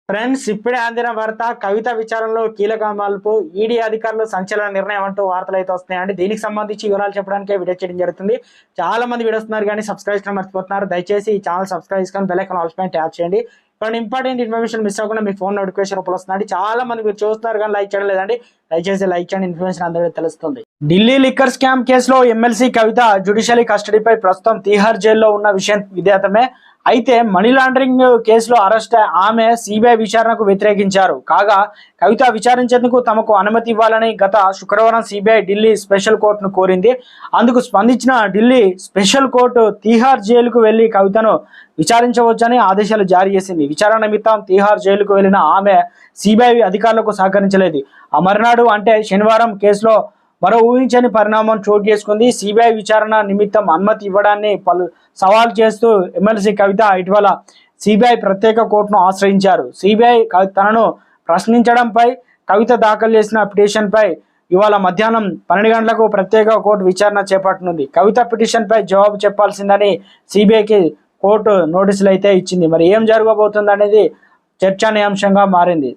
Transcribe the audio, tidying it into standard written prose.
Friends, ఇప్పుడే అందిన వార్త కవిత విచారణలో కీలక మలుపు. ఈడీ అధికారులు సంచలన నిర్ణయం అంటూ వార్తలు అయితే వస్తున్నాయండి. దీనికి సంబంధించి వివరాలు చెప్పడానికి వీడియో చేయడం జరుగుతుంది. చాలా మంది వీడియో వస్తున్నారు కానీ సబ్స్క్రైబ్ చేయడం మర్చిపోతున్నారు. దయచేసి ఈ ఛానల్ సబ్స్క్రైబ్ చేసుకొని బెల్ ఐకాన్ ఆల్ పైన ట్యాప్ చేయండి. ఇప్పుడు ఇంపార్టెంట్ ఇన్ఫర్మేషన్ మిస్ అవ్వకుండా మీ ఫోన్ నోటిఫికేషన్ రూపంలో వస్తుందండి. చాలా మంది మీరు చూస్తున్నారు కానీ లైక్ చేయడం లేదండి. దయచేసి లైక్ చేయండి, ఇన్ఫర్మేషన్ అందరికీ తెలుస్తుంది. ఢిల్లీ లిక్కర్ స్కామ్ కేసులో ఎమ్మెల్సీ కవిత జ్యుడిషియరీ కస్టడీపై ప్రస్తుతం తీహార్ జైల్లో ఉన్న విషయం విదితమే. అయితే మనీ లాండరింగ్ కేసులో అరెస్ట్ ఆమె సిబిఐ విచారణకు వ్యతిరేకించారు. కాగా కవిత విచారించేందుకు తమకు అనుమతి ఇవ్వాలని గత శుక్రవారం సిబిఐ ఢిల్లీ స్పెషల్ కోర్టును కోరింది. అందుకు స్పందించిన ఢిల్లీ స్పెషల్ కోర్టు తీహార్ జైలుకు వెళ్లి కవితను విచారించవచ్చని ఆదేశాలు జారీ చేసింది. విచారణ నిమిత్తం తీహార్ జైలుకు వెళ్లిన ఆమె సిబిఐ అధికారులకు సహకరించలేదు. ఆ మర్నాడు అంటే శనివారం కేసులో మరో ఊహించని పరిణామం చోటు చేసుకుంది. సిబిఐ విచారణ నిమిత్తం అనుమతి ఇవ్వడాన్ని పలు సవాల్ చేస్తూ ఎమ్మెల్సీ కవిత ఇటీవల సిబిఐ ప్రత్యేక కోర్టును ఆశ్రయించారు. సిబిఐ తనను ప్రశ్నించడంపై కవిత దాఖలు చేసిన పిటిషన్పై ఇవాళ మధ్యాహ్నం 12 గంటలకు ప్రత్యేక కోర్టు విచారణ చేపట్టనుంది. కవిత పిటిషన్పై జవాబు చెప్పాల్సిందని సిబిఐకి కోర్టు నోటీసులు అయితే ఇచ్చింది. మరి ఏం జరగబోతుంది అనేది చర్చనీయాంశంగా మారింది.